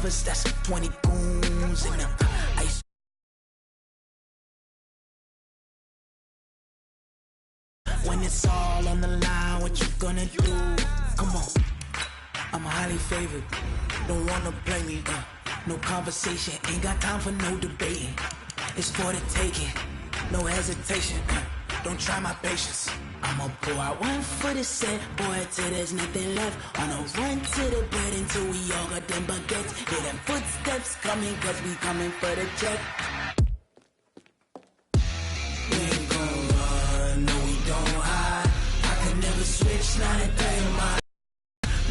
lovers, that's 20 goons in them. When it's all on the line, what you gonna do? Come on, I'm highly favored. Don't wanna play me, no conversation, ain't got time for no debating. It's for the taking, no hesitation. Don't try my patience. I'ma pull out one for the set, boy, till there's nothing left. On a run to the bread until we all got them baguettes. Hear them footsteps coming, cause we coming for the check. We ain't gon' run, no we don't hide. I can never switch, not a day of my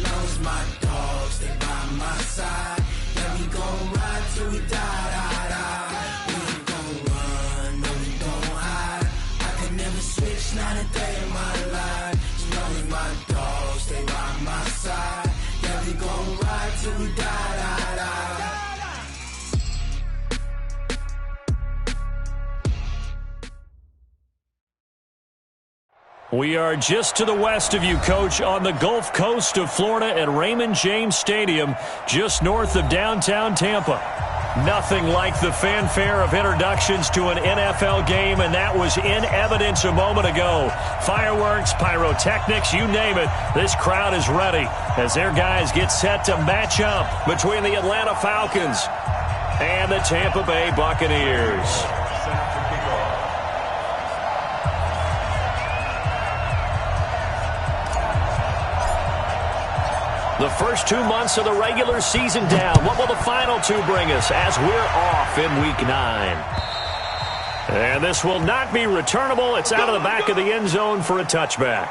long as my dogs stay by my side. Yeah, we gon' ride till we die, die, die. We ain't gon' run, no we don't hide. I can never switch, not a day of my life. As long as my dogs stay by my side. Yeah, we gon' ride till we die, die, die. We are just to the west of you, Coach, on the Gulf Coast of Florida at Raymond James Stadium, just north of downtown Tampa. Nothing like the fanfare of introductions to an NFL game, and that was in evidence a moment ago. Fireworks, pyrotechnics, you name it, this crowd is ready as their guys get set to match up between the Atlanta Falcons and the Tampa Bay Buccaneers. The first 2 months of the regular season down. What will the final two bring us as we're off in Week 9? And this will not be returnable. It's out of the back of the end zone for a touchback.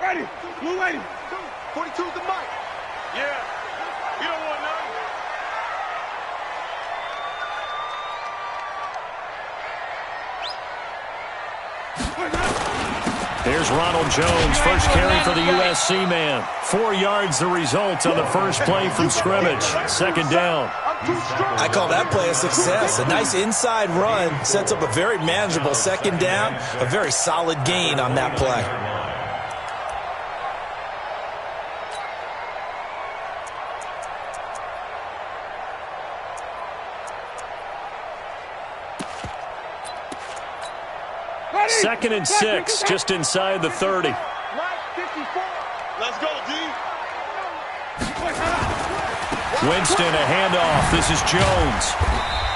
Ready, blue ready. 42's the mic. Yeah, you don't want none. Here's Ronald Jones, first carry for the USC man. 4 yards the result on the first play from scrimmage. Second down. I call that play a success. A nice inside run sets up a very manageable second down. A very solid gain on that play. Second and 6, just inside the 30. Let's go, D. Winston, a handoff. This is Jones.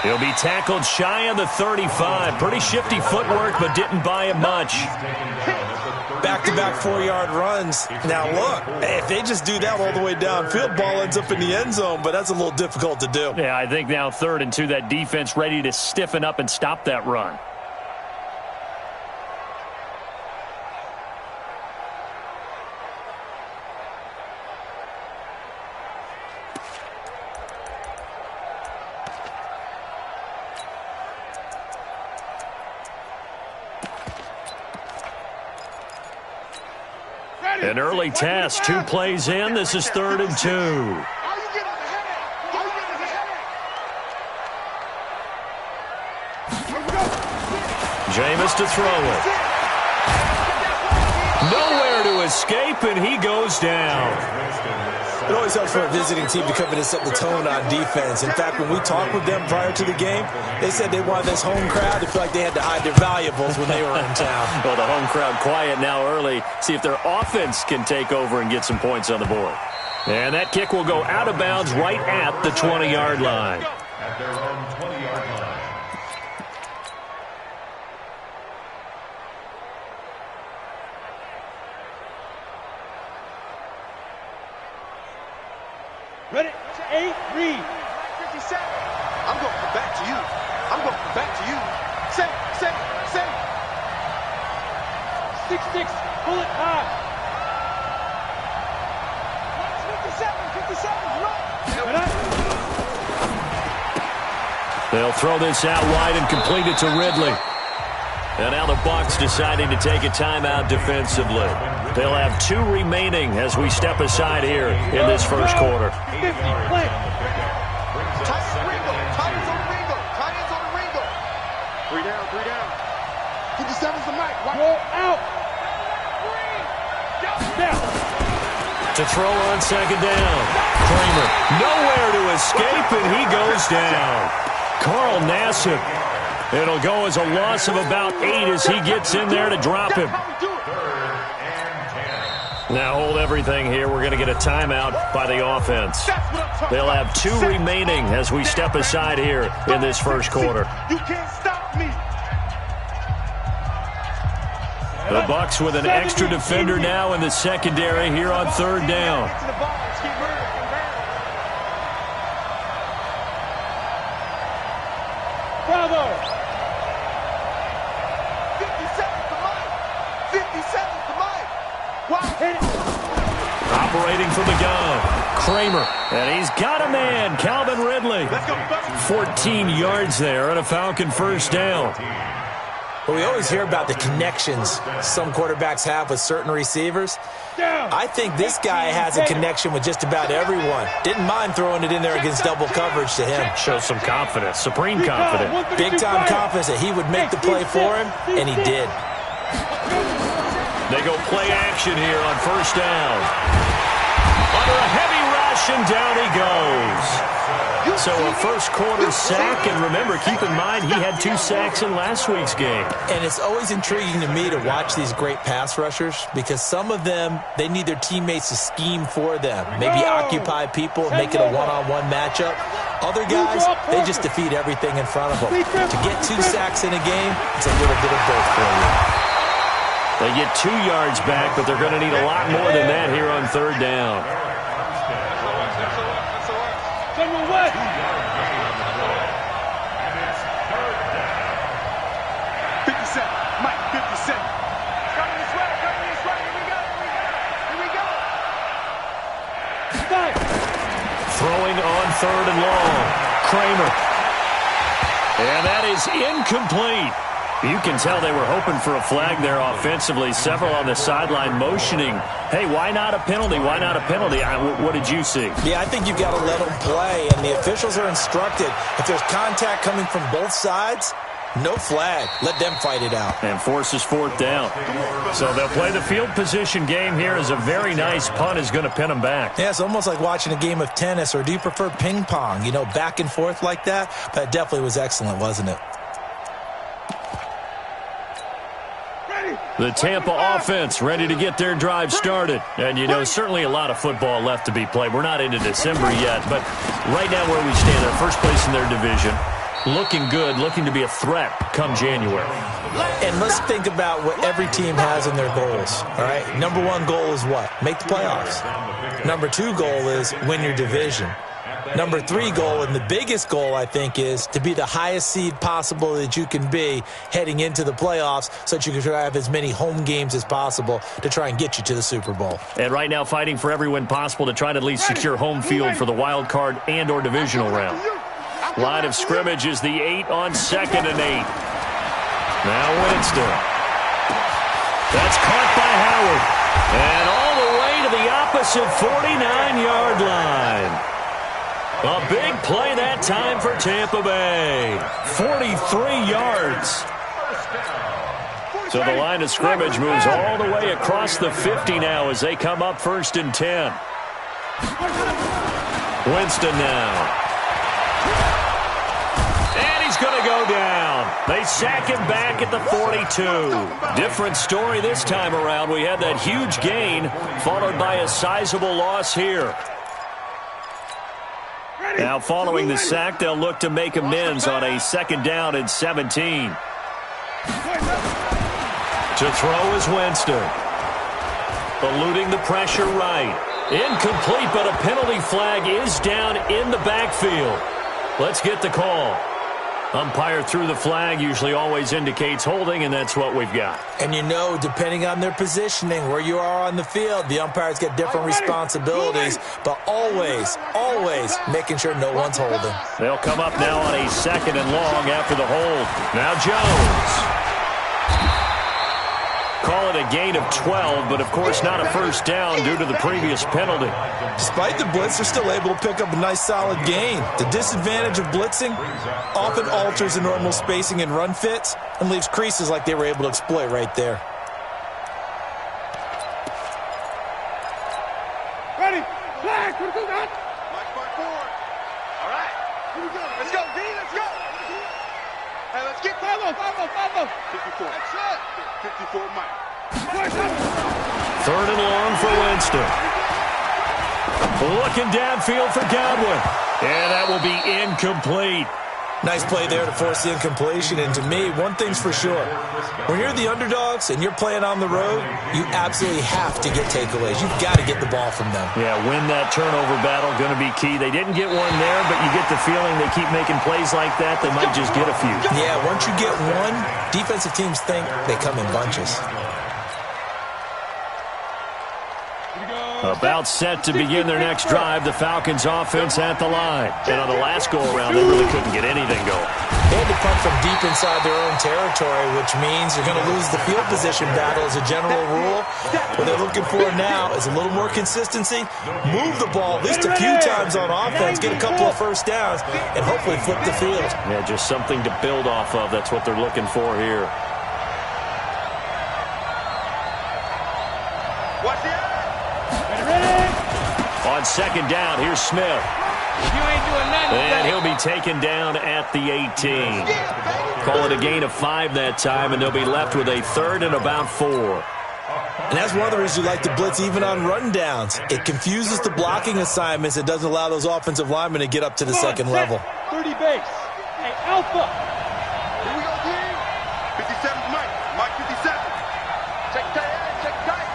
He'll be tackled shy of the 35. Pretty shifty footwork, but didn't buy him much. Back-to-back 4-yard runs. Now, look, if they just do that all the way downfield, ball ends up in the end zone, but that's a little difficult to do. Yeah, I think now 3rd and 2, that defense ready to stiffen up and stop that run. An early test, 2 plays in. This is 3rd and 2. Jameis to throw it. Nowhere to escape, and he goes down. It always helps for a visiting team to come in and set the tone on defense. In fact, when we talked with them prior to the game, they said they wanted this home crowd to feel like they had to hide their valuables when they were in town. Well, the home crowd quiet now early. See if their offense can take over and get some points on the board. And that kick will go out of bounds right at the 20-yard line. At their own 20-yard line. Ready? 8, read. 57. I'm going to come back to you. I'm going to come back to you. Say. 6-6, pull it high. 57, run. They'll throw this out wide and complete it to Ridley. And now the Bucs deciding to take a timeout defensively. They'll have 2 remaining as we step aside here in this first quarter. 50, play. Three down. 57's the mic. Roll out. Down. To throw on second down. Kramer nowhere to escape, and he goes down. Carl Nassib. It'll go as a loss of about 8 as he gets in there to drop him. Now hold everything here. We're going to get a timeout by the offense. They'll have 2 remaining as we step aside here in this first quarter. You can't stop me. The Bucs with an extra defender now in the secondary here on third down. Bravo. 57's the mic. 57's the mic. Wow. Hit it. Operating from the gun, Kramer, and he's got a man, Calvin Ridley. 14 yards there on a Falcon first down. But we always hear about the connections some quarterbacks have with certain receivers. I think this guy has a connection with just about everyone. Didn't mind throwing it in there against double coverage to him. Shows some confidence, supreme confidence. Big-time confidence that he would make the play for him, and he did. They go play action here on first down. Under a heavy rush, and down he goes. So a first quarter sack, and remember, keep in mind, he had 2 sacks in last week's game. And it's always intriguing to me to watch these great pass rushers because some of them, they need their teammates to scheme for them. Maybe occupy people and make it a one-on-one matchup. Other guys, they just defeat everything in front of them. To get 2 sacks in a game, it's a little bit of both for you. They get 2 yards back, but they're going to need a lot more than that here on third down. General West. 57. Mike, 57. Coming this way. Here we go. Stop. Throwing on third and long. Kramer. And that is incomplete. You can tell they were hoping for a flag there offensively. Several on the sideline motioning, hey, why not a penalty? Why not a penalty? What did you see? Yeah, I think you've got to let them play, and the officials are instructed. If there's contact coming from both sides, no flag. Let them fight it out. And forces fourth down. So they'll play the field position game here as a very nice punt is going to pin them back. Yeah, it's almost like watching a game of tennis, or do you prefer ping pong? You know, back and forth like that? But it definitely was excellent, wasn't it? The Tampa offense ready to get their drive started. And, you know, certainly a lot of football left to be played. We're not into December yet, but right now where we stand, they're first place in their division. Looking good, looking to be a threat come January. And let's think about what every team has in their goals, all right? Number 1 goal is what? Make the playoffs. Number 2 goal is win your division. Number 3 goal, and the biggest goal, I think, is to be the highest seed possible that you can be heading into the playoffs so that you can try to have as many home games as possible to try and get you to the Super Bowl. And right now fighting for every win possible to try to at least secure home field for the wild card and or divisional round. Line of scrimmage is the 8 on 2nd and 8. Now Winston. That's caught by Howard. And all the way to the opposite 49-yard line. A big play that time for Tampa Bay. 43 yards. So the line of scrimmage moves all the way across the 50 now as they come up 1st and 10. Winston now. And he's going to go down. They sack him back at the 42. Different story this time around. We had that huge gain followed by a sizable loss here. Now following the sack, they'll look to make amends on a 2nd down and 17. To throw is Winston. Eluding the pressure right. Incomplete, but a penalty flag is down in the backfield. Let's get the call. Umpire threw the flag, usually always indicates holding, and that's what we've got. And you know, depending on their positioning, where you are on the field, the umpires get different responsibilities, but always, always making sure no one's holding. They'll come up now on a 2nd and long after the hold. Now Jones. call it a gain of 12, but of course not a first down due to the previous penalty. Despite the blitz, they're still able to pick up a nice solid gain. The disadvantage of blitzing often alters the normal spacing and run fits and leaves creases like they were able to exploit right there. Ready? Flag! What? Mike by 4. All right. Here we go. Let's go, D. Let's go. Hey, let's get 5-0. 54. That's it. 54, Mike. Third and long for Winston. Looking downfield for Godwin. And that will be incomplete. Nice play there to force the incompletion. And to me, one thing's for sure. When you're the underdogs and you're playing on the road, you absolutely have to get takeaways. You've got to get the ball from them. Yeah, win that turnover battle, going to be key. They didn't get one there, but you get the feeling they keep making plays like that, they might just get a few. Yeah, once you get one, defensive teams think they come in bunches. About set to begin their next drive, the Falcons offense at the line. And on the last go-around, they really couldn't get anything going. They had to punt from deep inside their own territory, which means you're going to lose the field position battle as a general rule. What they're looking for now is a little more consistency, move the ball at least a few times on offense, get a couple of first downs, and hopefully flip the field. Yeah, just something to build off of. That's what they're looking for here. Watch the eye. On second down, here's Smith. You ain't doing nothing. And he'll be taken down at the 18. Call it a gain of 5 that time, and they'll be left with a third and about 4. And that's one of the reasons you like to blitz even on run downs. It confuses the blocking assignments. It doesn't allow those offensive linemen to get up to the second level. 30 base. Hey, Alpha. Here we go, team. 57's Mike. Mike 57. Check tight. Check tight.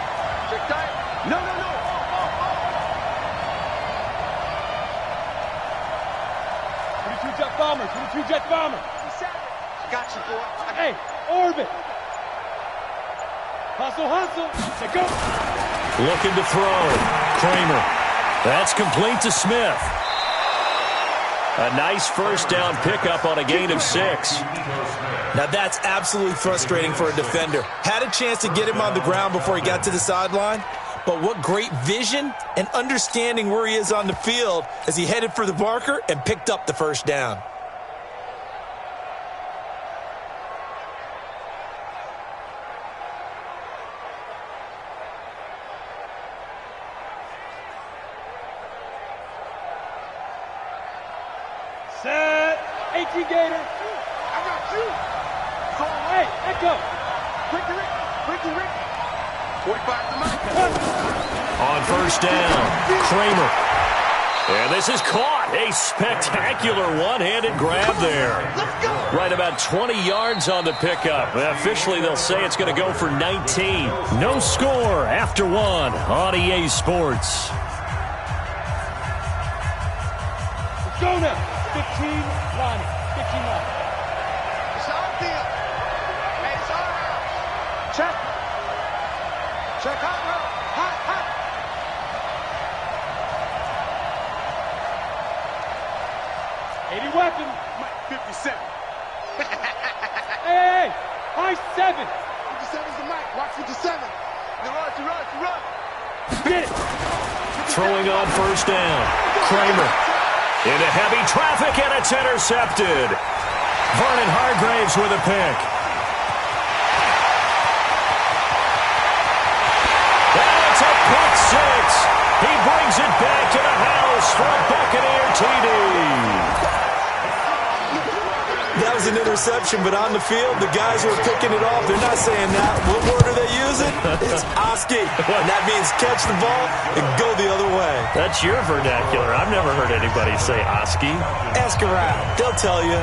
Check tight. No. 22 jet bomber. 22 jet bomber. Got you, boy. Hey, orbit. Hustle. Say go. Looking to throw. Kramer. That's complete to Smith. A nice first down pickup on a gain of 6. Now that's absolutely frustrating for a defender. Had a chance to get him on the ground before he got to the sideline, but what great vision and understanding where he is on the field as he headed for the marker and picked up the first down. Set. 18 Gator. I got you. Hey, Echo. Ricky. 45 to Mike. On first down, Kramer. And this is caught. A spectacular one-handed grab there. Right about 20 yards on the pickup. Officially, they'll say it's going to go for 19. No score after 1 on EA Sports. Let's go now. 15, Lonnie. 15, Lonnie. It's our deal. Hey, it's our house. Check hot, bro. Hot. 80 weapon. Mike 57. Hey. High 7. 57's the Mike. Watch 57. You run. Get it. Throwing on first down. Kramer. Into heavy traffic, and it's intercepted. Vernon Hargraves with a pick. And it's a pick 6. He brings it back to the house for a Buccaneer TD. That was an interception, but on the field, the guys who are picking it off, they're not saying that. What word are they using? It's Oski. And that means catch the ball and go the other way. That's your vernacular. I've never heard anybody say Oski. Ask around. They'll tell you.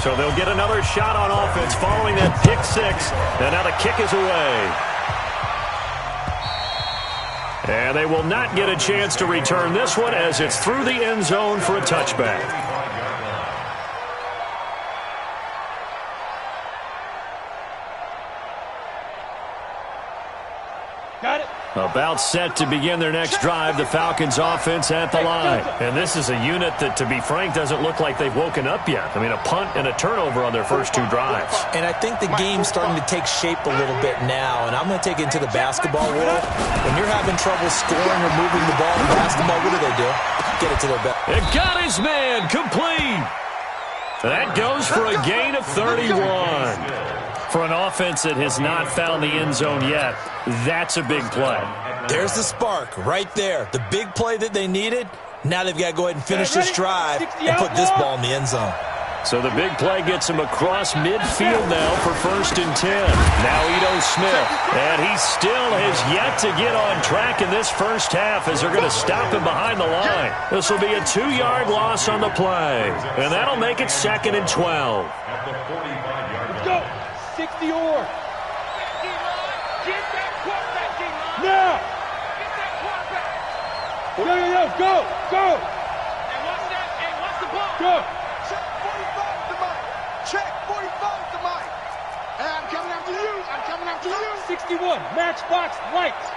So they'll get another shot on offense following that pick 6. And now the kick is away. And they will not get a chance to return this one as it's through the end zone for a touchback. Got it. About set to begin their next drive, the Falcons offense at the line. And this is a unit that, to be frank, doesn't look like they've woken up yet. I mean, a punt and a turnover on their first 2 drives. And I think the game's starting to take shape a little bit now. And I'm going to take it into the basketball world. When you're having trouble scoring or moving the ball in basketball, what do? Get it to their back. It got his man complete. That goes for a gain of 31. For an offense that has not found the end zone yet, that's a big play. There's the spark right there. The big play that they needed. Now they've got to go ahead and finish this drive and put this ball in the end zone. So the big play gets him across midfield now for 1st and 10. Now Ito Smith. And he still has yet to get on track in this first half as they're going to stop him behind the line. This will be a 2-yard loss on the play. And that'll make it 2nd and 12. Let's go. 60 or. Now. Yo, go. And watch the ball. Go. Check 45 to Mike. Check 45 to Mike. And I'm coming after you. 61. Matchbox lights.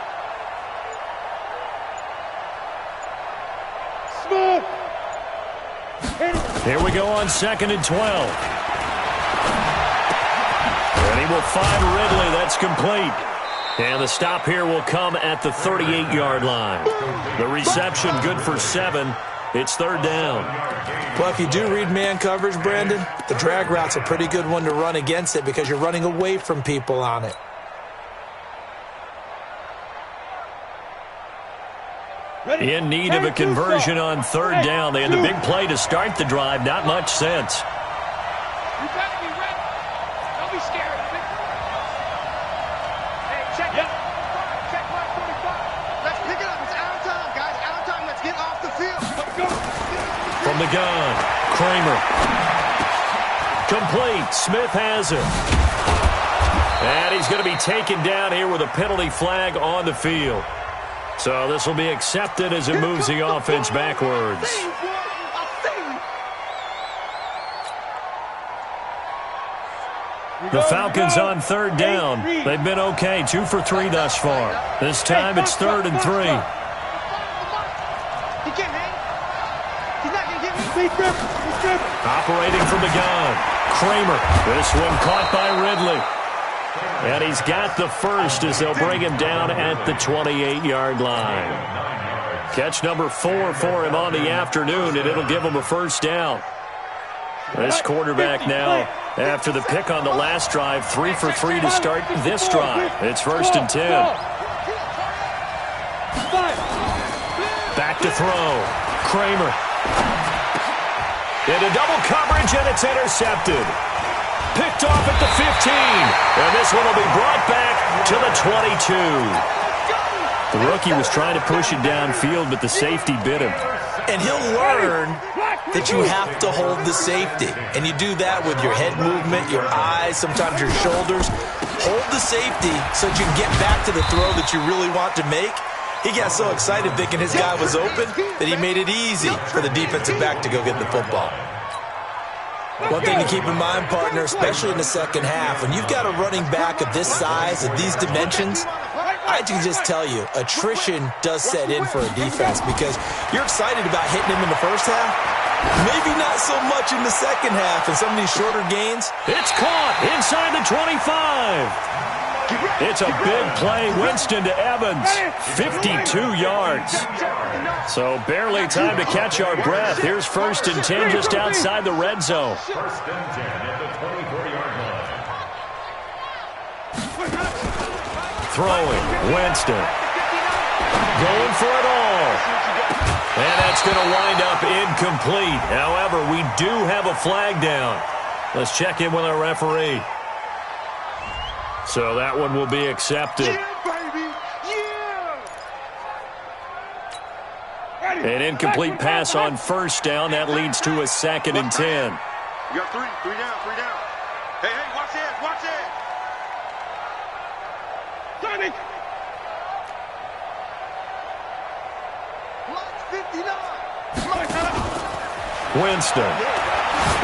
Smooth. Here we go on 2nd and 12. And he will find Ridley. That's complete. And the stop here will come at the 38-yard line. The reception good for 7. It's 3rd down. Well, if you do read man coverage, Brandon, the drag route's a pretty good one to run against it because you're running away from people on it. In need of a conversion on 3rd down. They had the big play to start the drive. Not much sense. You better be ready. Don't be scared of it. Hey, check it. Check my 45. Let's pick it up. It's out of time, guys. Out of time. Let's get off the field. Let's go. From the gun, Kramer. Complete. Smith has it. And he's going to be taken down here with a penalty flag on the field. So this will be accepted as it moves the offense backwards. The Falcons on 3rd down. They've been okay, 2 for 3 thus far. This time it's 3rd and 3. Operating from the gun, Kramer. This one caught by Ridley. And he's got the first as they'll bring him down at the 28-yard line. Catch number 4 for him on the afternoon, and it'll give him a 1st down. This quarterback now, after the pick on the last drive, 3 for 3 to start this drive. It's 1st and 10. Back to throw. Kramer. Into double coverage, and it's intercepted. Picked off at the 15. And this one will be brought back to the 22. The rookie was trying to push it downfield, but the safety bit him. And he'll learn that you have to hold the safety. And you do that with your head movement, your eyes, sometimes your shoulders. Hold the safety so that you can get back to the throw that you really want to make. He got so excited thinking his guy was open that he made it easy for the defensive back to go get the football. One thing to keep in mind, partner, especially in the second half, when you've got a running back of this size, of these dimensions, I can just tell you, attrition does set in for a defense because you're excited about hitting him in the first half. Maybe not so much in the second half and some of these shorter gains. It's caught inside the 25. It's a big play. Winston to Evans, 52 yards. So barely time to catch our breath. Here's 1st and 10 just outside the red zone. 1st and 10 at the 24-yard line. Throwing, Winston. Going for it all. And that's going to wind up incomplete. However, we do have a flag down. Let's check in with our referee. So that one will be accepted. Yeah, baby. Yeah. An incomplete pass on 1st down. That leads to a 2nd and 10. You got 3 down. Hey, watch it. Timing. Block 59. Winston.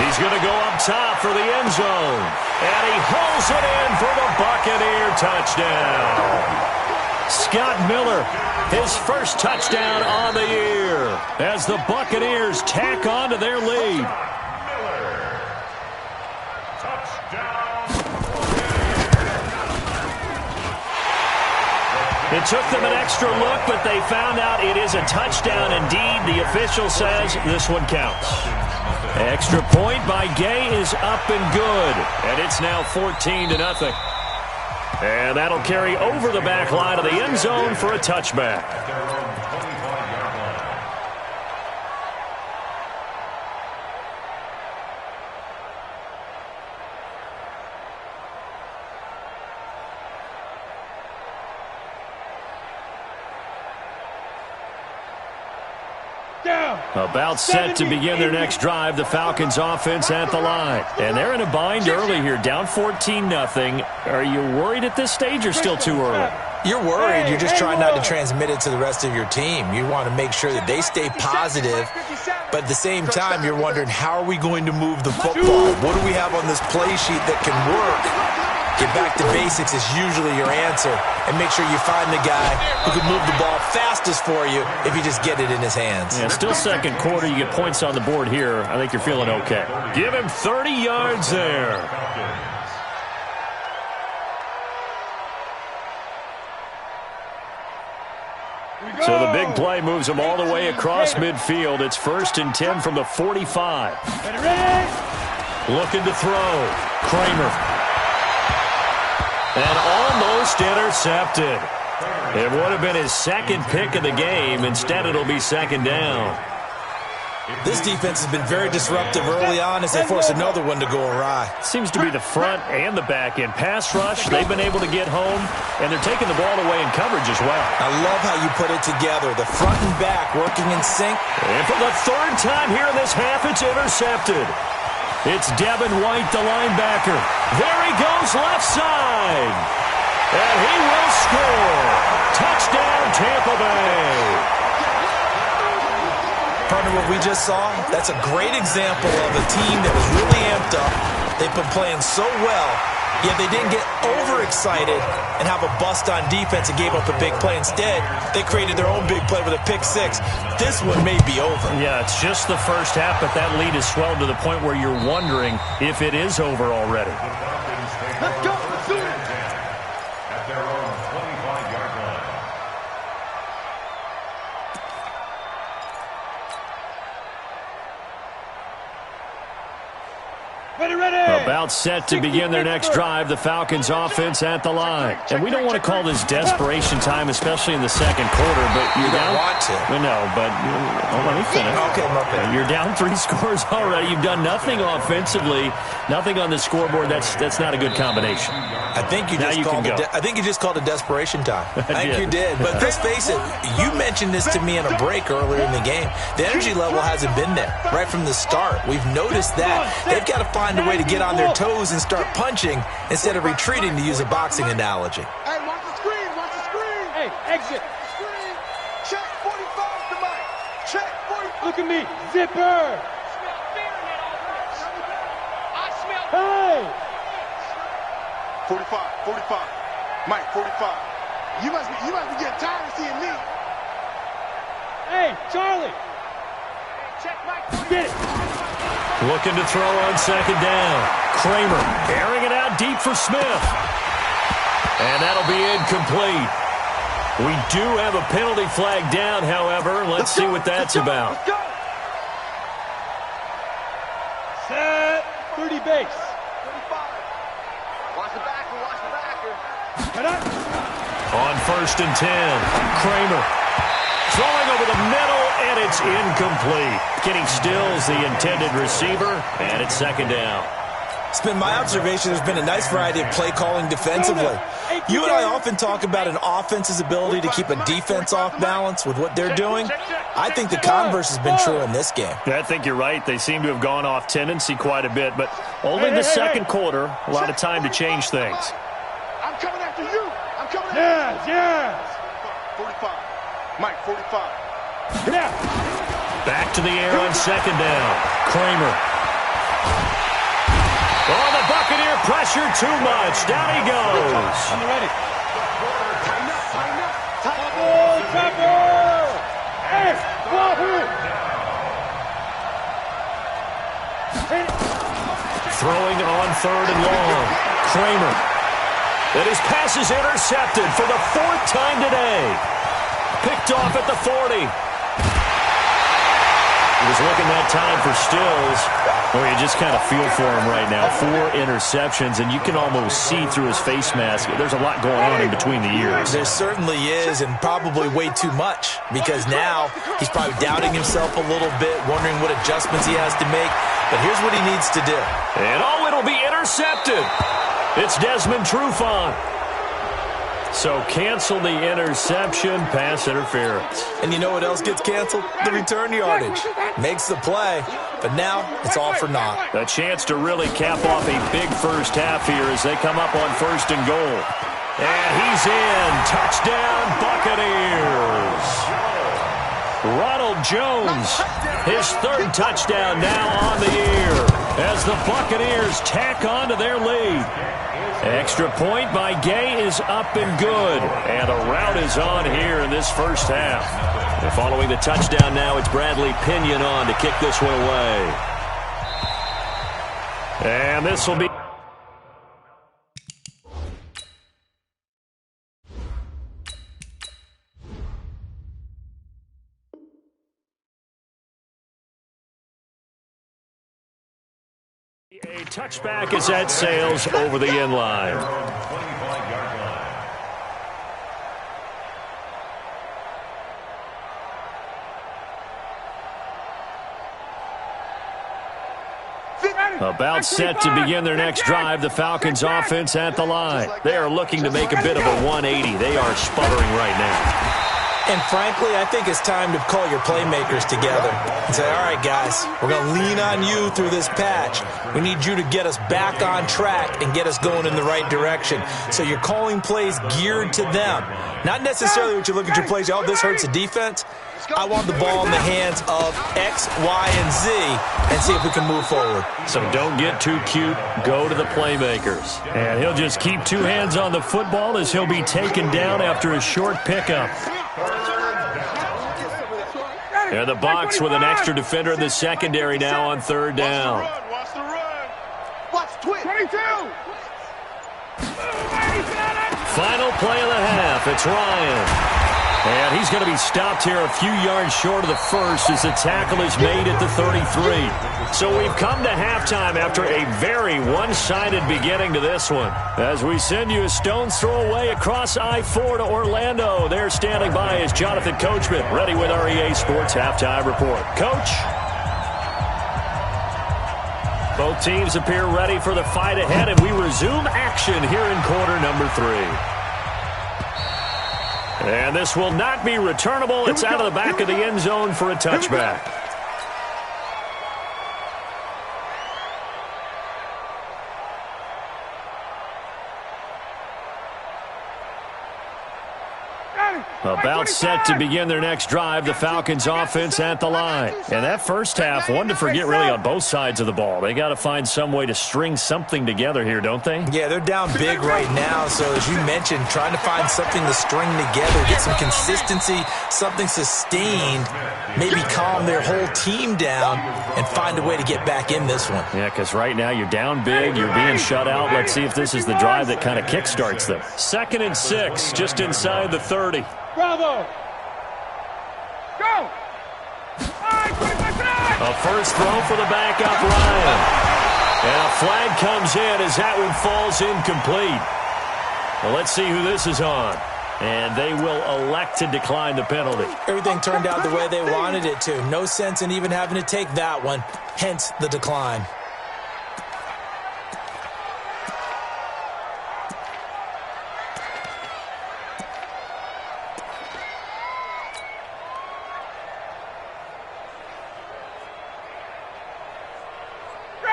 He's going to go up top for the end zone. And he hauls it in for the Buccaneer touchdown. Scott Miller, his first touchdown on the year as the Buccaneers tack on to their lead. It took them an extra look, but they found out it is a touchdown indeed. The official says this one counts. Extra point by Gay is up and good, and it's now 14-0. And that'll carry over the back line of the end zone for a touchback. About set to begin their next drive, the Falcons offense at the line. And they're in a bind early here, down 14-0. Are you worried at this stage or still too early? You're worried. You're just trying not to transmit it to the rest of your team. You want to make sure that they stay positive, but at the same time, you're wondering, how are we going to move the football? What do we have on this play sheet that can work? Get back to basics is usually your answer, and make sure you find the guy who can move the ball fastest for you if you just get it in his hands. Yeah, still second quarter. You get points on the board here. I think you're feeling okay. Give him 30 yards there. So the big play moves them all the way across midfield. It's 1st and 10 from the 45. Looking to throw. Kramer. And almost intercepted. It would have been his second pick of the game. Instead, it'll be second down. This defense has been very disruptive early on as they force another one to go awry. Seems to be the front and the back end. Pass rush, they've been able to get home, and they're taking the ball away in coverage as well. I love how you put it together. The front and back working in sync. And for the third time here in this half, it's intercepted. It's Devin White, the linebacker. There he goes, left side. And he will score. Touchdown, Tampa Bay. Partner, what we just saw, that's a great example of a team that was really amped up. They've been playing so well, yet they didn't get overexcited and have a bust on defense and gave up a big play. Instead, they created their own big play with a pick six. This one may be over. Yeah, it's just the first half, but that lead has swelled to the point where you're wondering if it is over already. Let's go. Let's do it. At their own 25-yard line. About set to begin their next drive, the Falcons offense at the line. And we don't want to call this desperation time, especially in the second quarter, but You don't want to. No, but let me finish. Okay, my bad. You're down 3 scores already. You've done nothing offensively, nothing on the scoreboard. That's not a good combination. I think you just called it desperation time. I think you did. But let's face it, you mentioned this to me in a break earlier in the game. The energy level hasn't been there right from the start. We've noticed that. They've got to find a way to get on their toes and start punching instead of retreating, to use a boxing analogy. Hey, watch the screen. Watch the screen. Hey, exit. Screen. Check 45 to Mike. Check 45. Look at me. Zipper. Hey. 45. 45. Mike, 45. You must be getting tired of seeing me. Hey, Charlie. Check Mike. Get it. Looking to throw on second down. Kramer airing it out deep for Smith. And that'll be incomplete. We do have a penalty flag down, however. Let's see what that's about. Let's go. Set. 30 base. 35. Watch the backer. Watch the backer. Cut up. On 1st and 10, Kramer throwing over the middle, and it's incomplete. Getting Stills, the intended receiver, and it's second down. It's been my observation there's been a nice variety of play calling defensively. You and I often talk about an offense's ability to keep a defense off balance with what they're doing. I think the converse has been true in this game. I think you're right. They seem to have gone off tendency quite a bit, but only the second quarter, a lot of time to change things. I'm coming after you. I'm coming after you. Yes. 45. Mike, 45. Yeah. Back to the air on second down. Kramer. Oh, the Buccaneer pressure too much. Down he goes. I'm ready. Tighten up. Throwing on 3rd and long. Kramer. And his pass is intercepted for the 4th time today. Picked off at the 40. He was looking that time for Stills. Well, you just kind of feel for him right now. 4 interceptions, and you can almost see through his face mask. There's a lot going on in between the ears. There certainly is, and probably way too much, because now he's probably doubting himself a little bit, wondering what adjustments he has to make. But here's what he needs to do. And it'll be intercepted. It's Desmond Trufant. So cancel the interception, pass interference. And you know what else gets canceled? The return yardage. Makes the play, but now it's all for naught. A chance to really cap off a big first half here as they come up on 1st and goal. And he's in. Touchdown, Buccaneers. Ronald Jones, his 3rd touchdown now on the year as the Buccaneers tack on to their lead. Extra point by Gay is up and good. And a rout is on here in this first half. And following the touchdown now, it's Bradley Pinion on to kick this one away. And this will be... A touchback as that sails over the end line. About set to begin their next drive, the Falcons offense at the line. They are looking to make a bit of a 180. They are sputtering right now. And frankly, I think it's time to call your playmakers together and say, all right, guys, we're going to lean on you through this patch. We need you to get us back on track and get us going in the right direction. So you're calling plays geared to them. Not necessarily what you look at your plays, oh, this hurts the defense. I want the ball in the hands of X, Y, and Z and see if we can move forward. So don't get too cute. Go to the playmakers. And he'll just keep 2 hands on the football as he'll be taken down after a short pickup. And the Bucs with an extra defender in the secondary now on 3rd down. Watch 22. Final play of the half. It's Ryan. And he's going to be stopped here a few yards short of the first as the tackle is made at the 33. So we've come to halftime after a very one-sided beginning to this one. As we send you a stone's throw away across I-4 to Orlando. There standing by is Jonathan Coachman, ready with our EA Sports Halftime Report. Coach? Both teams appear ready for the fight ahead, and we resume action here in quarter number 3. And this will not be returnable. It's out of the back of the end zone for a touchback. About set to begin their next drive, the Falcons offense at the line. And that first half, one to forget really on both sides of the ball. They got to find some way to string something together here, don't they? Yeah, they're down big right now. So as you mentioned, trying to find something to string together, get some consistency, something sustained, maybe calm their whole team down and find a way to get back in this one. Yeah, because right now you're down big, you're being shut out. Let's see if this is the drive that kind of kickstarts them. 2nd and 6, just inside the 30. Bravo! Go! A first throw for the backup Ryan. And a flag comes in as that one falls incomplete. Well, let's see who this is on. And they will elect to decline the penalty. Everything turned out the way they wanted it to. No sense in even having to take that one, hence the decline.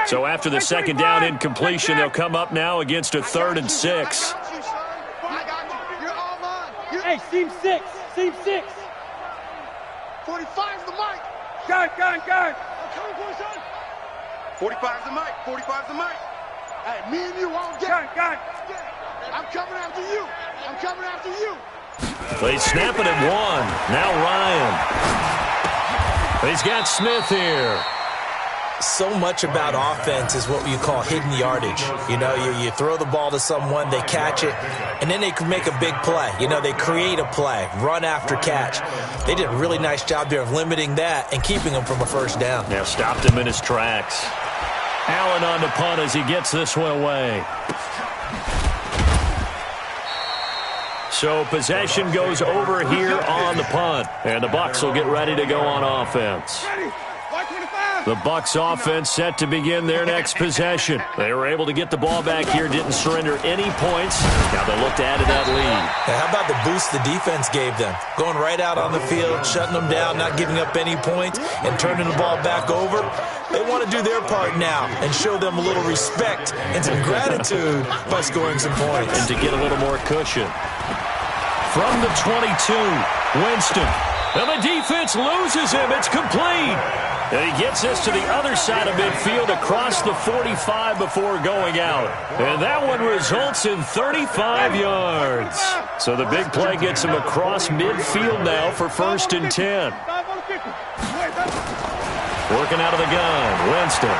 So after the second down incompletion, they'll come up now against a 3rd and 6. Hey, seam 6. Seam 6. 45's the mic. Gun. I'm coming for you, son. 45's the mic. 45's the mic. Hey, me and you won't get. Gun. I'm coming after you. I'm coming after you. They snap it at 1. Now Ryan. He's got Smith here. so much about offense is what you call hidden yardage. You know, you throw the ball to someone, they catch it, and then they can make a big play. You know, they create a play, run after catch. They did a really nice job there of limiting that and keeping him from a first down. Now stopped him in his tracks. Allen on the punt as he gets this one away. So possession goes over here on the punt, and the Bucs will get ready to go on offense. The Bucs offense set to begin their next possession. They were able to get the ball back here, didn't surrender any points. Now they look to add to that lead. Now, how about the boost the defense gave them? Going right out on the field, shutting them down, not giving up any points, and turning the ball back over. They want to do their part now and show them a little respect and some gratitude by scoring some points. And to get a little more cushion. From the 22, Winston. And the defense loses him. It's complete. And he gets this to the other side of midfield across the 45 before going out. And that one results in 35 yards. So the big play gets him across midfield now for 1st and 10. Working out of the gun, Winston.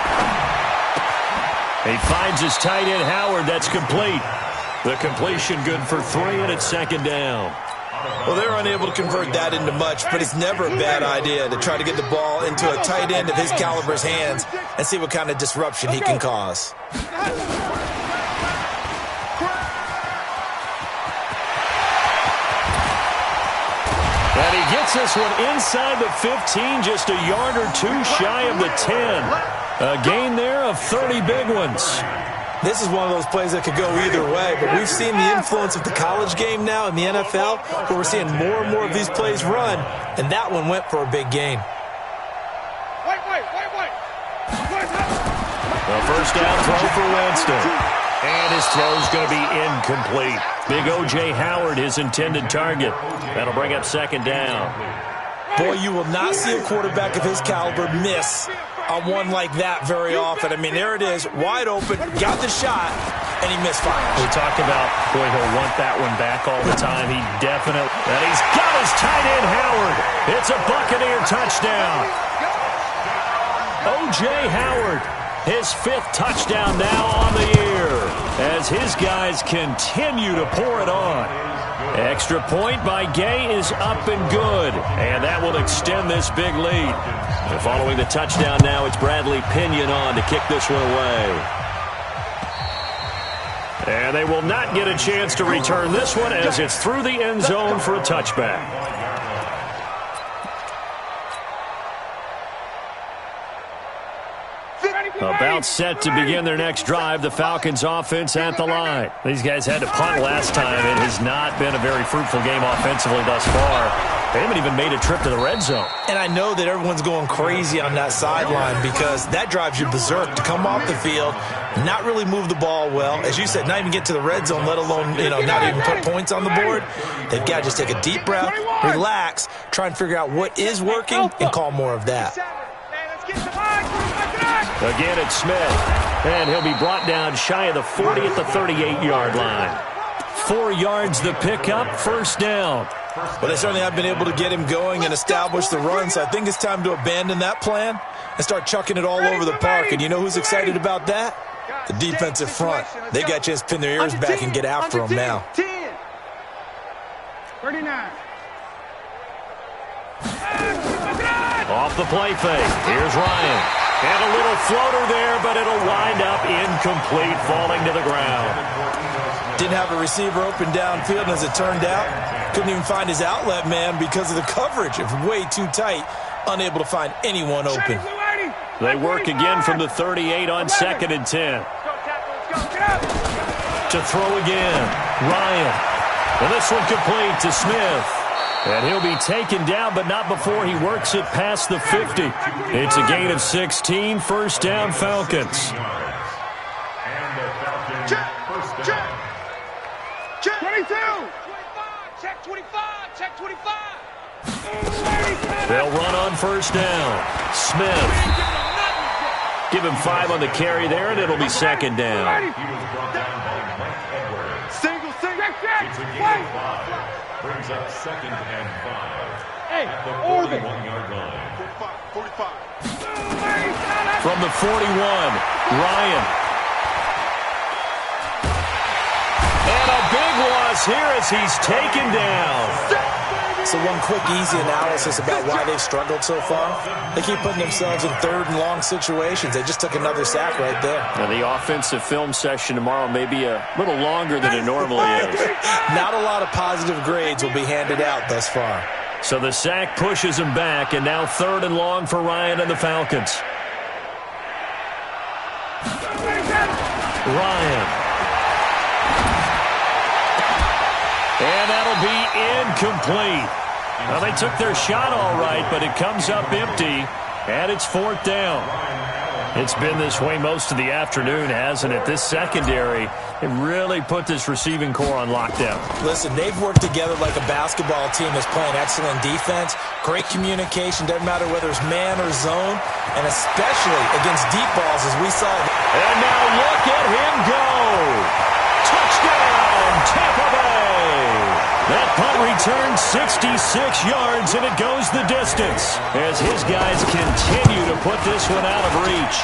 He finds his tight end, Howard. That's complete. The completion good for 3, and it's 2nd down. Well, they're unable to convert that into much, but it's never a bad idea to try to get the ball into a tight end of his caliber's hands and see what kind of disruption he can cause. And he gets this one inside the 15, just a yard or two shy of the 10. A gain there of 30 big ones. This is one of those plays that could go either way, but we've seen the influence of the college game now in the NFL, where we're seeing more and more of these plays run, and that one went for a big gain. The first down throw for Winston. And his throw's going to be incomplete. Big O.J. Howard, his intended target. That'll bring up 2nd down. Boy, you will not see a quarterback of his caliber miss on one like that very often. I mean, there it is, wide open, got the shot, and he misfired. We talk about, boy, he'll want that one back all the time. He definitely, and he's got his tight end, Howard. It's a Buccaneer touchdown. O.J. Howard, his 5th touchdown now on the year, as his guys continue to pour it on. Extra point by Gay is up and good, and that will extend this big lead. And following the touchdown now, it's Bradley Pinion on to kick this one away. And they will not get a chance to return this one as it's through the end zone for a touchback. About set to begin their next drive, the Falcons offense at the line. These guys had to punt last time. It has not been a very fruitful game offensively thus far. They haven't even made a trip to the red zone. And I know that everyone's going crazy on that sideline because that drives you berserk to come off the field, not really move the ball well. As you said, not even get to the red zone, let alone, not even put points on the board. They've got to just take a deep breath, relax, try and figure out what is working and call more of that. Again, it's Smith, and he'll be brought down shy of the 40 at the 38-yard line. 4 yards the pickup, 1st down. Well, they certainly have been able to get him going and establish the run, so I think it's time to abandon that plan and start chucking it all over the park. And you know who's excited about that? The defensive front. They got a chance to pin their ears back and get after him now. 39. Off the play fake. Here's Ryan. And a little floater there, but it'll wind up incomplete, falling to the ground. Didn't have a receiver open downfield, and as it turned out, couldn't even find his outlet man because of the coverage. It was way too tight, unable to find anyone open. They work again from the 38 on 2nd and 10. To throw again, Ryan. And this one complete to Smith. And he'll be taken down, but not before he works it past the 50. It's a gain of 16, 1st down Falcons. Check. 22. Check 25. Check 25. They'll run on 1st down. Smith. Give him 5 on the carry there, and it'll be 2nd down. Single. It's a gain of 5. Brings up 2nd and 5. Hey, at the Oregon. 41-yard line. 45. From the 41, Ryan. And a big loss here as he's taken down. So one quick, easy analysis about why they've struggled so far. They keep putting themselves in third and long situations. They just took another sack right there. Now, the offensive film session tomorrow may be a little longer than it normally is. Not a lot of positive grades will be handed out thus far. So the sack pushes him back, and now third and long for Ryan and the Falcons. Ryan. And that'll be incomplete. Well, they took their shot all right, but it comes up empty, and it's fourth down. It's been this way most of the afternoon, hasn't it? This secondary, it really put this receiving core on lockdown. Listen, they've worked together like a basketball team that's playing excellent defense, great communication, doesn't matter whether it's man or zone, and especially against deep balls as we saw. And now look at him go. Touchdown, Tampa Bay. That punt returned 66 yards, and it goes the distance as his guys continue to put this one out of reach.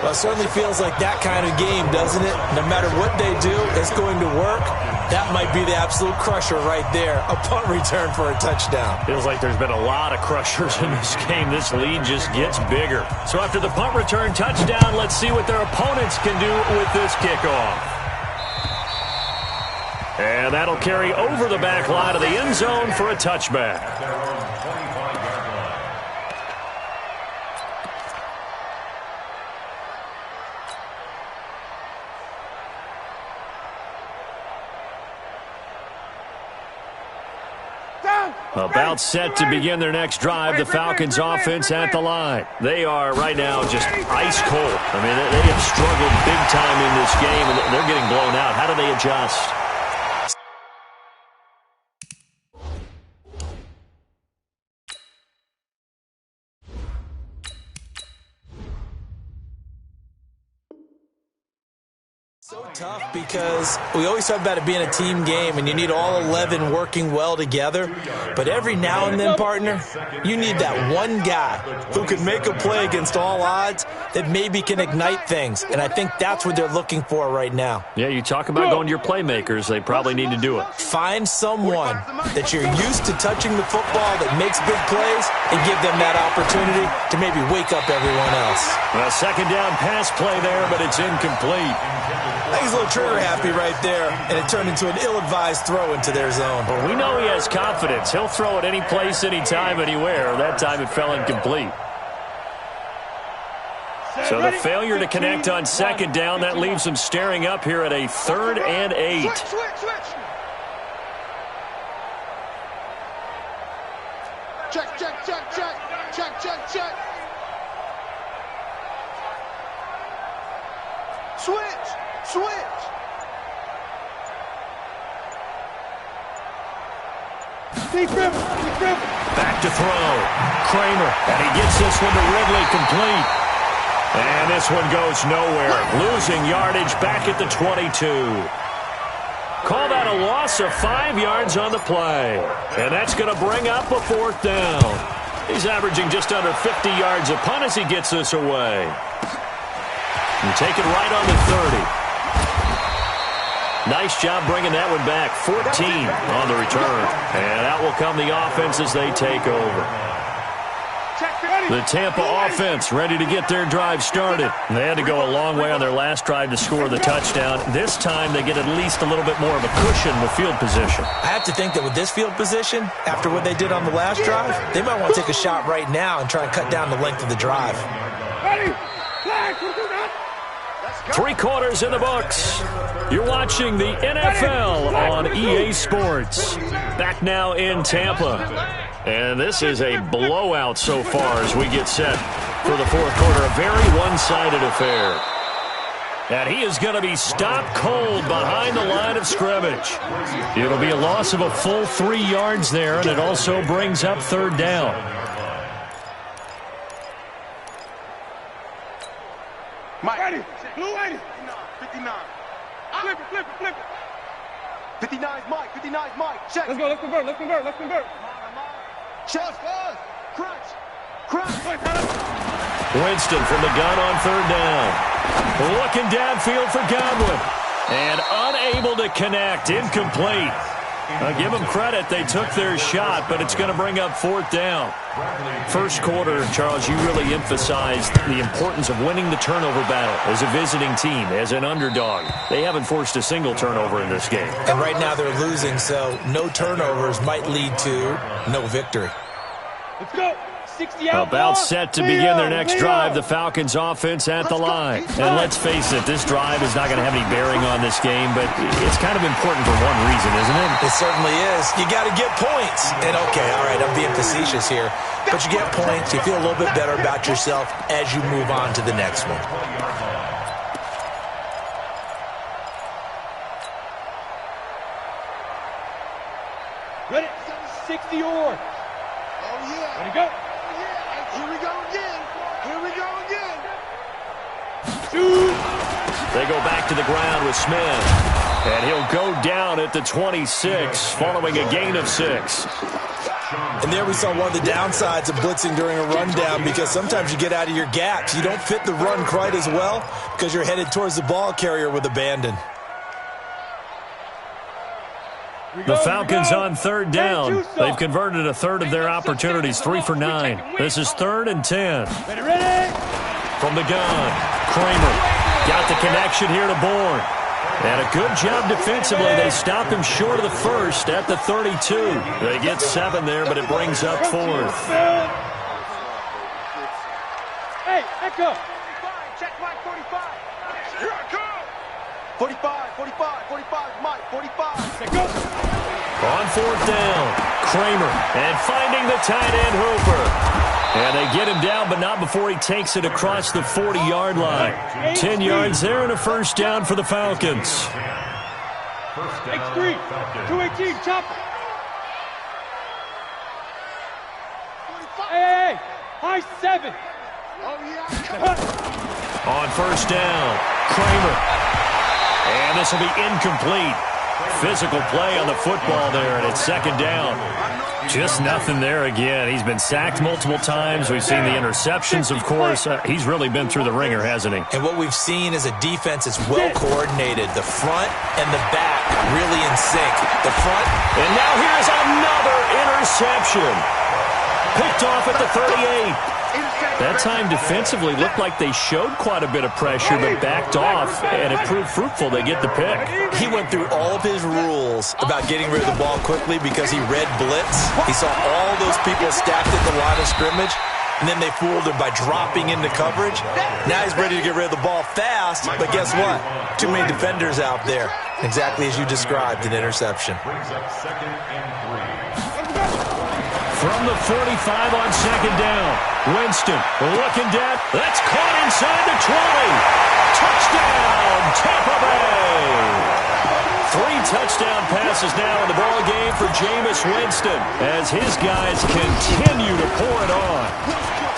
Well, it certainly feels like that kind of game, doesn't it? No matter what they do, it's going to work. That might be the absolute crusher right there, a punt return for a touchdown. Feels like there's been a lot of crushers in this game. This lead just gets bigger. So after the punt return touchdown, let's see what their opponents can do with this kickoff. And that'll carry over the back line of the end zone for a touchback. At their own 25-yard line. About set to begin their next drive, the Falcons offense at the line. They are right now just ice cold. I mean, they have struggled big time in this game, and they're getting blown out. How do they adjust? So tough because we always talk about it being a team game and you need all 11 working well together. But every now and then, partner, you need that one guy who can make a play against all odds that maybe can ignite things. And I think that's what they're looking for right now. Yeah, you talk about going to your playmakers. They probably need to do it. Find someone that you're used to touching the football that makes big plays and give them that opportunity to maybe wake up everyone else. Well, second down pass play there, but it's incomplete. I think he's a little trigger happy right there, and it turned into an ill-advised throw into their zone. Well, we know he has confidence. He'll throw it any place, anytime, anywhere. That time it fell incomplete. So the failure to connect on second down, that leaves them staring up here at a 3rd and 8. Switch. Check. Switch. Deep grip. Back to throw. Kramer. And he gets this one to Ridley complete. And this one goes nowhere. Losing yardage back at the 22. Call that a loss of 5 yards on the play. And that's going to bring up a 4th down. He's averaging just under 50 yards a punt as he gets this away. And take it right on the 30. Nice job bringing that one back. 14 on the return. And out will come the offense as they take over. The Tampa offense ready to get their drive started. They had to go a long way on their last drive to score the touchdown. This time they get at least a little bit more of a cushion with field position. I have to think that with this field position, after what they did on the last drive, they might want to take a shot right now and try and cut down the length of the drive. Ready? Flag. 3 quarters in the books. You're watching the NFL on EA Sports. Back now in Tampa. And this is a blowout so far as we get set for the 4th quarter. A very one-sided affair. And he is going to be stopped cold behind the line of scrimmage. It'll be a loss of a full 3 yards there, and it also brings up 3rd down. Mike. Blue 80. 59. Flip it. 59 is Mike. 59, Mike. Check. Let's go. Let's convert. Let's convert. Let's convert. Check. Crunch. Winston from the gun on third down. Looking downfield for Godwin. And unable to connect. Incomplete. Give them credit. They took their shot, but it's going to bring up fourth down. First quarter, Charles, you really emphasized the importance of winning the turnover battle as a visiting team, as an underdog. They haven't forced a single turnover in this game. And right now they're losing, so no turnovers might lead to no victory. Let's go. 60 out. About set to begin their next drive, the Falcons offense at the line. And let's face it, this drive is not going to have any bearing on this game, but it's kind of important for one reason, isn't it? It certainly is. You got to get points. And okay, all right, I'm being facetious here, but you get points, you feel a little bit better about yourself as you move on to the next one. Ready? 60 or. Oh, yeah. Ready, go. Here we go again. Shoot. They go back to the ground with Smith. And he'll go down at the 26 following a gain of 6. And there we saw one of the downsides of blitzing during a rundown, because sometimes you get out of your gaps. You don't fit the run quite as well because you're headed towards the ball carrier with abandon. The Falcons on third down. They've converted a third of their opportunities, 3 for 9. This is 3rd and 10. Ready. From the gun, Kramer got the connection here to Bourne. And a good job defensively. They stop him short of the first at the 32. They get 7 there, but it brings up 4th. Hey, Echo. Check Mike, 45. Here I come. 45, Mike, 45. Let's go. On 4th down, Kramer, and finding the tight end Hooper. And they get him down, but not before he takes it across the 40-yard line. 10 yards there and a first down for the Falcons. X3, 218, chop. Hey, high 7. Oh, yeah. On first down, Kramer. And this will be incomplete. Physical play on the football there, and it's 2nd down. Just nothing there again. He's been sacked multiple times. We've seen the interceptions, of course. He's really been through the ringer, hasn't he? And what we've seen is a defense that's well coordinated. The front and the back really in sync. The front. And now here's another interception. Picked off at the 38. That time defensively looked like they showed quite a bit of pressure, but backed off, and it proved fruitful. They get the pick. He went through all of his rules about getting rid of the ball quickly because he read blitz. He saw all those people stacked at the line of scrimmage, and then they fooled him by dropping into coverage. Now he's ready to get rid of the ball fast, but guess what? Too many defenders out there. Exactly as you described, an interception. From the 45 on 2nd down, Winston looking down. That's caught inside the 20. Touchdown, Tampa Bay. 3 touchdown passes now in the ball game for Jameis Winston as his guys continue to pour it on.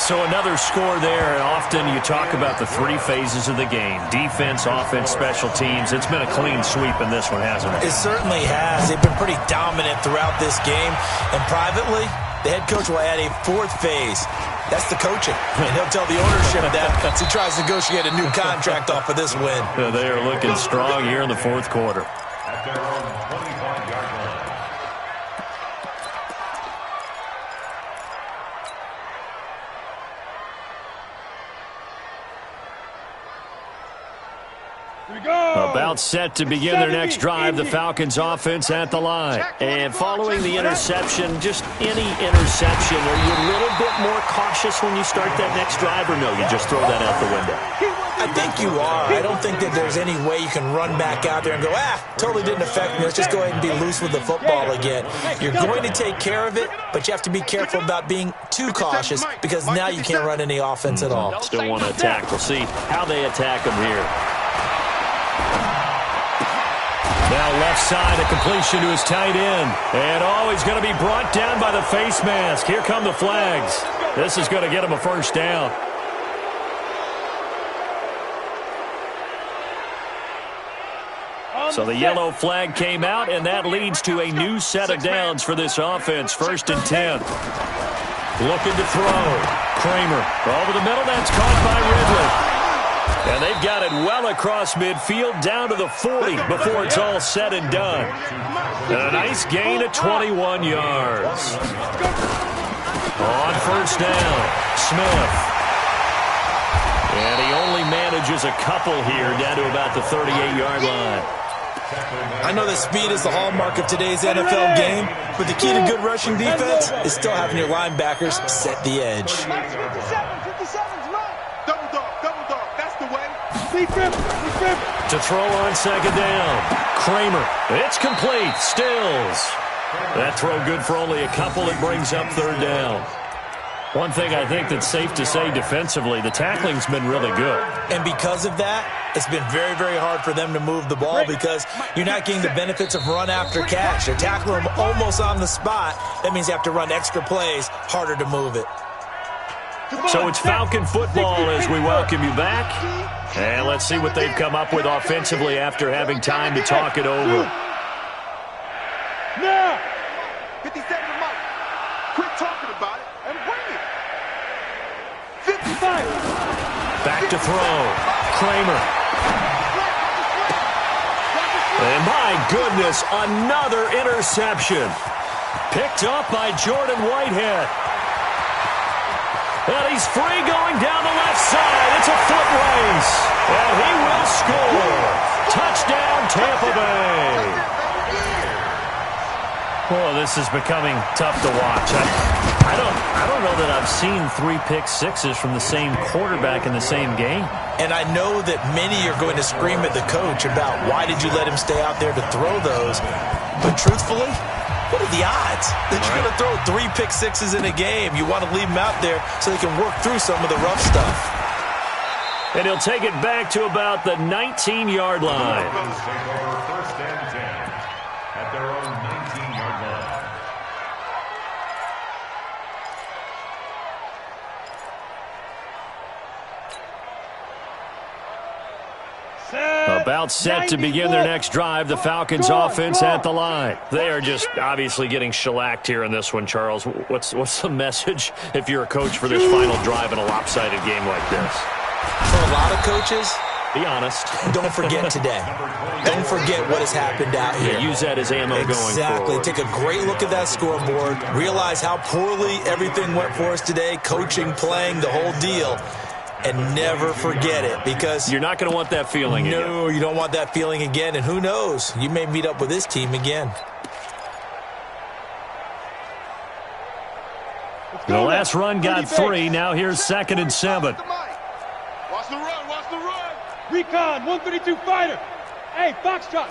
So another score there, and often you talk about the 3 phases of the game. Defense, offense, special teams. It's been a clean sweep in this one, hasn't it? It certainly has. They've been pretty dominant throughout this game. And privately, the head coach will add a 4th phase. That's the coaching. And he'll tell the ownership that as he tries to negotiate a new contract off of this win. They are looking strong here in the 4th quarter. At their own 25-yard line. Here we go. About set to begin their next drive, the Falcons offense at the line. And following the interception, just any interception, are you a little bit more cautious when you start that next drive, or no, you just throw that out the window? I think you are. I don't think that there's any way you can run back out there and go, totally didn't affect me. Let's just go ahead and be loose with the football again. You're going to take care of it, but you have to be careful about being too cautious because now you can't run any offense at all. Still want to attack. We'll see how they attack them here. Now left side, a completion to his tight end. And he's going to be brought down by the face mask. Here come the flags. This is going to get him a first down. So the yellow flag came out, and that leads to a new set of downs for this offense. 1st and 10. Looking to throw. Kramer over the middle. That's caught by Ridley. And they've got it well across midfield down to the 40 before it's all said and done. And a nice gain of 21 yards. On 1st down, Smith. And he only manages a couple here down to about the 38-yard line. I know that speed is the hallmark of today's NFL game, but the key to good rushing defense is still having your linebackers set the edge. 57's mine. Double dog, that's the way. To throw on 2nd down, Kramer. It's complete, Stills. That throw good for only a couple. It brings up 3rd down. One thing I think that's safe to say defensively, the tackling's been really good. And because of that, it's been very, very hard for them to move the ball because you're not getting the benefits of run after catch. They're tackling them almost on the spot. That means you have to run extra plays, harder to move it. So it's Falcon football as we welcome you back. And let's see what they've come up with offensively after having time to talk it over. Now, 57 to Mike. Quit talking about it and bring it. 55. Back to throw. Kramer. And my goodness, another interception. Picked up by Jordan Whitehead. And he's free going down the left side. It's a foot race. And he will score. Touchdown, Tampa Bay. Oh, this is becoming tough to watch. I don't know that I've seen 3 pick sixes from the same quarterback in the same game. And I know that many are going to scream at the coach about why did you let him stay out there to throw those. But truthfully, what are the odds that you're going to throw 3 pick sixes in a game? You want to leave them out there so they can work through some of the rough stuff. And he'll take it back to about the 19-yard line. Take over 1st and 10 at their own 19-yard line. About set to begin their next drive, the Falcons offense at the line. They are just obviously getting shellacked here in this one, Charles. What's the message if you're a coach for this final drive in a lopsided game like this? For a lot of coaches, be honest. Don't forget today. Don't forget what has happened out here. Yeah, use that as ammo going forward. Exactly. Take a great look at that scoreboard. Realize how poorly everything went for us today. Coaching, playing, the whole deal. And never forget it because you're not going to want that feeling again. No, you don't want that feeling again. And who knows? You may meet up with this team again. The last run got 3. Now here's 2nd and 7. Watch the run, watch the run. Recon, 132 fighter. Hey, Foxtrot.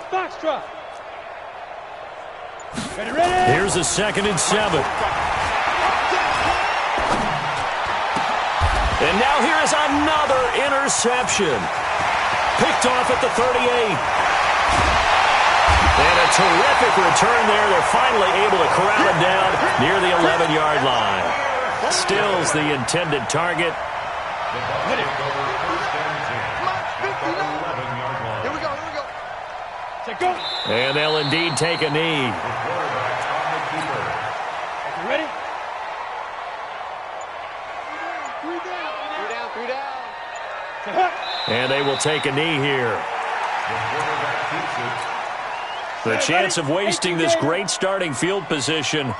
Ready. Here's a 2nd and 7. And now here is another interception. Picked off at the 38. And a terrific return there. They're finally able to corral him down near the 11-yard line. Stills the intended target. Here we go. And they'll indeed take a knee. Ready? Three down. And they will take a knee here. The chance of wasting this great starting field position